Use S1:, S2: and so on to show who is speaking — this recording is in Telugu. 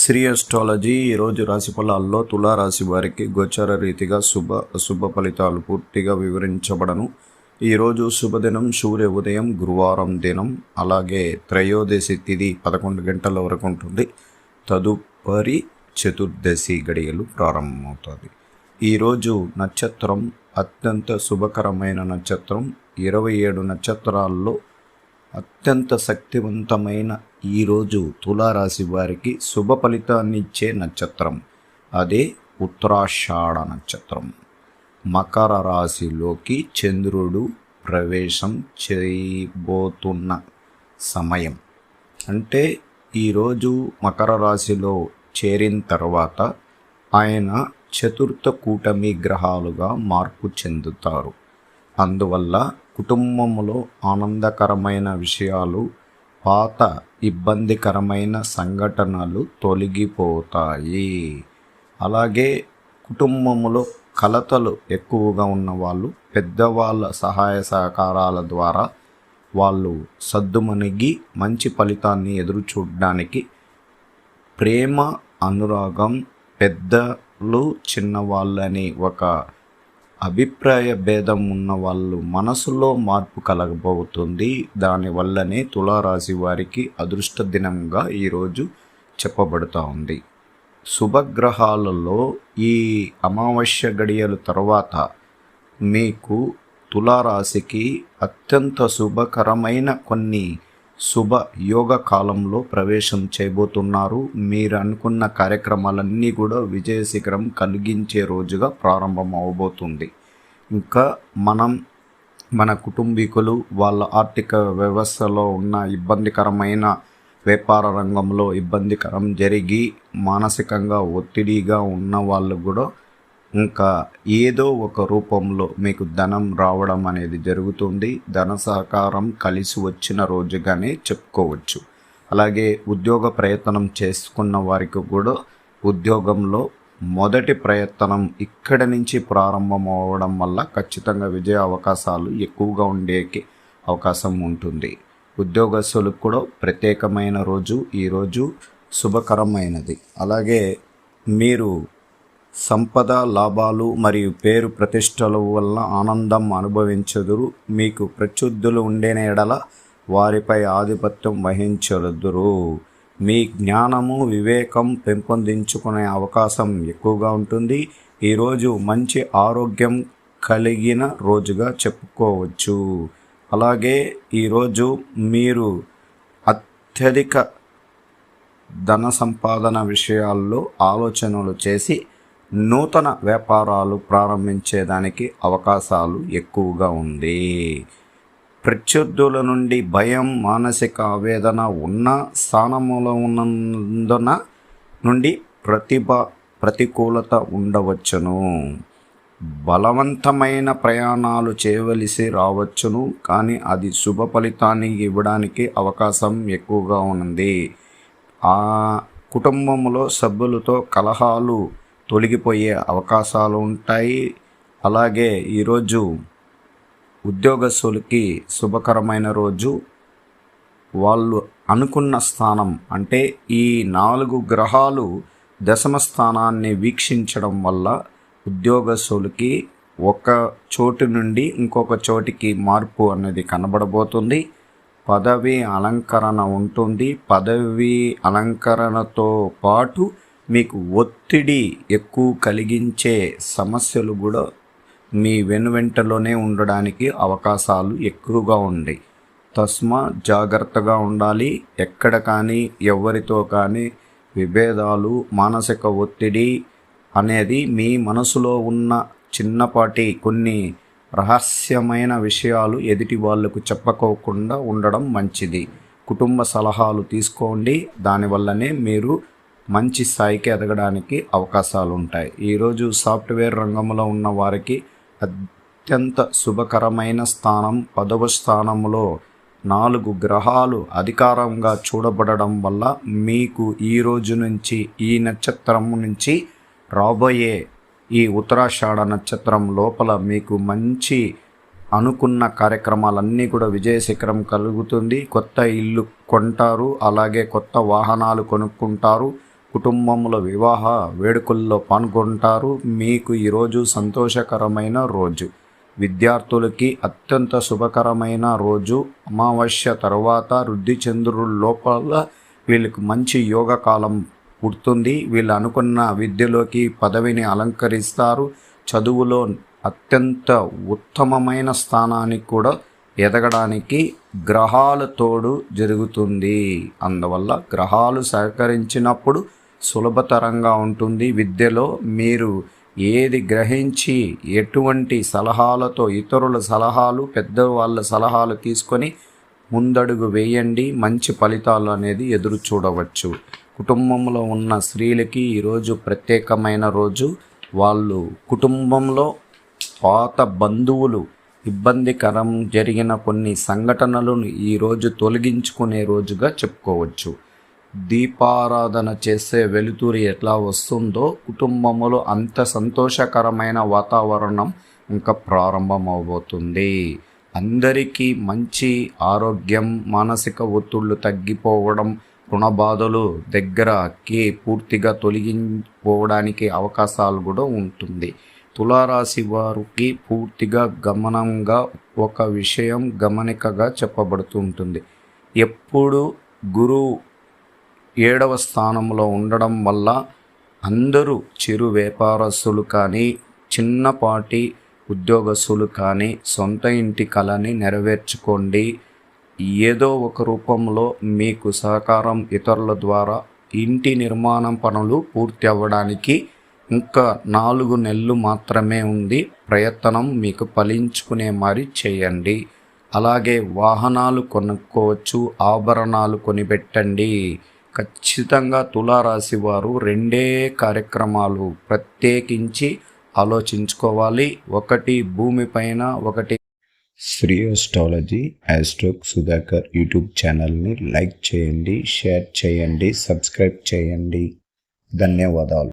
S1: శ్రీ అస్ట్రాలజీ ఈరోజు రాశి ఫలాల్లో తులారాశి వారికి గోచార రీతిగా అశుభ ఫలితాలు పూర్తిగా వివరించబడను. ఈరోజు శుభదినం సూర్య ఉదయం గురువారం దినం, అలాగే త్రయోదశి తిథి 11 గంటల వరకు ఉంటుంది. తదుపరి చతుర్దశి గడియలు ప్రారంభమవుతుంది. ఈరోజు నక్షత్రం అత్యంత శుభకరమైన నక్షత్రం. 27 నక్షత్రాల్లో అత్యంత శక్తివంతమైన ఈరోజు తులారాశి వారికి శుభ ఫలితాన్ని ఇచ్చే నక్షత్రం అదే ఉత్తరాషాఢ నక్షత్రం. మకర రాశిలోకి చంద్రుడు ప్రవేశం చేయబోతున్న సమయం. అంటే ఈరోజు మకర రాశిలో చేరిన తర్వాత ఆయన చతుర్థ కూటమి గ్రహాలుగా మార్పు చెందుతారు. అందువల్ల కుటుంబంలో ఆనందకరమైన విషయాలు, పాత ఇబ్బందికరమైన సంఘటనలు తొలగిపోతాయి. అలాగే కుటుంబంలో కలతలు ఎక్కువగా ఉన్నవాళ్ళు పెద్దవాళ్ళ సహాయ సహకారాల ద్వారా వాళ్ళు సద్దుమణిగి మంచి ఫలితాన్ని ఎదురు చూడడానికి ప్రేమ, అనురాగం, పెద్దలు చిన్నవాళ్ళని ఒక అభిప్రాయ భేదం ఉన్న వాళ్ళు మనసులో మార్పు కలగబోతుంది. దానివల్లనే తులారాశి వారికి అదృష్ట దినంగా ఈరోజు చెప్పబడుతూ ఉంది. శుభగ్రహాలలో ఈ అమావాస్య గడియల తర్వాత మీకు తులారాశికి అత్యంత శుభకరమైన కొన్ని శుభ యోగ కాలంలో ప్రవేశం చేయబోతున్నారు. మీరు అనుకున్న కార్యక్రమాలన్నీ కూడా విజయశిఖరం కలిగించే రోజుగా ప్రారంభం అవబోతుంది. ఇంకా మన కుటుంబీకులు వాళ్ళ ఆర్థిక వ్యవస్థలో ఉన్న ఇబ్బందికరమైన వ్యాపార రంగంలో ఇబ్బందికరం జరిగి మానసికంగా ఒత్తిడిగా ఉన్న వాళ్ళు కూడా ఇంకా ఏదో ఒక రూపంలో మీకు ధనం రావడం అనేది జరుగుతుంది. ధన సహకారం కలిసి వచ్చిన రోజుగానే చెప్పుకోవచ్చు. అలాగే ఉద్యోగ ప్రయత్నం చేసుకున్న వారికి కూడా ఉద్యోగంలో మొదటి ప్రయత్నం ఇక్కడ నుంచి ప్రారంభం అవ్వడం వల్ల ఖచ్చితంగా విజయ అవకాశాలు ఎక్కువగా ఉండేకి అవకాశం ఉంటుంది. ఉద్యోగస్తులకు కూడా ప్రత్యేకమైన రోజు ఈరోజు శుభకరమైనది. అలాగే మీరు సంపద, లాభాలు మరియు పేరు ప్రతిష్టల వల్ల ఆనందం అనుభవించదురు. మీకు ప్రత్యర్థులు ఉండేన ఎడల వారిపై ఆధిపత్యం వహించదురు. మీ జ్ఞానము, వివేకం పెంపొందించుకునే అవకాశం ఎక్కువగా ఉంటుంది. ఈరోజు మంచి ఆరోగ్యం కలిగిన రోజుగా చెప్పుకోవచ్చు. అలాగే ఈరోజు మీరు అత్యధిక ధన సంపాదన విషయాల్లో ఆలోచనలు చేసి నూతన వ్యాపారాలు ప్రారంభించేదానికి అవకాశాలు ఎక్కువగా ఉంది. ప్రత్యర్థుల నుండి భయం, మానసిక ఆవేదన ఉన్న స్థానములో ఉన్నందున నుండి ప్రతికూలత ఉండవచ్చును. బలవంతమైన ప్రయాణాలు చేయవలసి రావచ్చును, కానీ అది శుభ ఫలితాన్ని ఇవ్వడానికి అవకాశం ఎక్కువగా ఉంది. ఆ కుటుంబంలో సభ్యులతో కలహాలు తొలగిపోయే అవకాశాలు ఉంటాయి. అలాగే ఈరోజు ఉద్యోగస్తులకి శుభకరమైన రోజు. వాళ్ళు అనుకున్న స్థానం అంటే ఈ 4 గ్రహాలు దశమ స్థానాన్ని వీక్షించడం వల్ల ఉద్యోగస్తులకి ఒక చోటు నుండి ఇంకొక చోటికి మార్పు అనేది కనబడబోతుంది. పదవి అలంకరణ ఉంటుంది. పదవి అలంకరణతో పాటు మీకు ఒత్తిడి ఎక్కువ కలిగించే సమస్యలు కూడా మీ వెనువెంటలోనే ఉండడానికి అవకాశాలు ఎక్కువగా ఉన్నాయి. తస్మా జాగ్రత్తగా ఉండాలి. ఎక్కడ కానీ ఎవరితో కానీ విభేదాలు, మానసిక ఒత్తిడి అనేది మీ మనసులో ఉన్న చిన్నపాటి కొన్ని రహస్యమైన విషయాలు ఎదుటి వాళ్లకు చెప్పుకోకుండా ఉండడం మంచిది. కుటుంబ సలహాలు తీసుకోండి. దానివల్లనే మీరు మంచి స్థాయికి ఎదగడానికి అవకాశాలు ఉంటాయి. ఈరోజు సాఫ్ట్వేర్ రంగంలో ఉన్న వారికి అత్యంత శుభకరమైన స్థానం 10వ స్థానంలో 4 గ్రహాలు అధికారంగా చూడబడడం వల్ల మీకు ఈ రోజు నుంచి ఈ నక్షత్రం నుంచి రాబోయే ఈ ఉత్తరాషాఢ నక్షత్రం లోపల మీకు మంచి అనుకున్న కార్యక్రమాలన్నీ కూడా విజయశిఖరం కలుగుతుంది. కొత్త ఇల్లు కొంటారు, అలాగే కొత్త వాహనాలు కొనుక్కుంటారు. కుటుంబంలో వివాహ వేడుకల్లో పాల్గొంటారు. మీకు ఈరోజు సంతోషకరమైన రోజు. విద్యార్థులకి అత్యంత శుభకరమైన రోజు. అమావాస్య తర్వాత వృద్ధి చంద్రుల లోపల వీళ్ళకి మంచి యోగకాలం పుడుతుంది. వీళ్ళు అనుకున్న విద్యలోకి పదవిని అలంకరిస్తారు. చదువులో అత్యంత ఉత్తమమైన స్థానానికి కూడా ఎదగడానికి గ్రహాల తోడు జరుగుతుంది. అందువల్ల గ్రహాలు సహకరించినప్పుడు సులభతరంగా ఉంటుంది. విద్యలో మీరు ఏది గ్రహించి ఎటువంటి సలహాలతో ఇతరుల సలహాలు పెద్దవాళ్ళ సలహాలు తీసుకొని ముందడుగు వేయండి. మంచి ఫలితాలు అనేది ఎదురు చూడవచ్చు. కుటుంబంలో ఉన్న స్త్రీలకి ఈరోజు ప్రత్యేకమైన రోజు. వాళ్ళు కుటుంబంలో పాత బంధువులు ఇబ్బందికరం జరిగిన కొన్ని సంఘటనలను ఈరోజు తొలగించుకునే రోజుగా చెప్పుకోవచ్చు. దీపారాధన చేసే వెలుతురు ఎట్లా వస్తుందో కుటుంబంలో అంత సంతోషకరమైన వాతావరణం ఇంకా ప్రారంభమవబోతుంది. అందరికీ మంచి ఆరోగ్యం, మానసిక ఒత్తిళ్లు తగ్గిపోవడం, రుణబాధలు దగ్గరకి పూర్తిగా తొలగిపోవడానికి అవకాశాలు కూడా ఉంటుంది. తులారాశి వారికి పూర్తిగా గమనంగా ఒక విషయం గమనికగా చెప్పబడుతుంటుంది. ఎప్పుడు గురువు 7వ స్థానంలో ఉండడం వల్ల అందరూ చిరు వ్యాపారస్తులు కానీ చిన్నపాటి ఉద్యోగస్తులు కానీ సొంత ఇంటి కళని నెరవేర్చుకోండి. ఏదో ఒక రూపంలో మీకు సహకారం ఇతరుల ద్వారా ఇంటి నిర్మాణం పనులు పూర్తి అవ్వడానికి ఇంకా 4 నెలలు మాత్రమే ఉంది. ప్రయత్నం మీకు ఫలించుకునే మరి చేయండి. అలాగే వాహనాలు కొనుక్కోవచ్చు, ఆభరణాలు కొనిపెట్టండి. ఖచ్చితంగా తులారాశి వారు 2 కార్యక్రమాలు ప్రత్యేకించి ఆలోచించుకోవాలి. ఒకటి భూమిపైన, ఒకటి శ్రీ అస్ట్రాలజీ ఆస్ట్రోక్ సుధాకర్ యూట్యూబ్ ఛానల్ని లైక్ చేయండి, షేర్ చేయండి, సబ్స్క్రైబ్ చేయండి. ధన్యవాదాలు.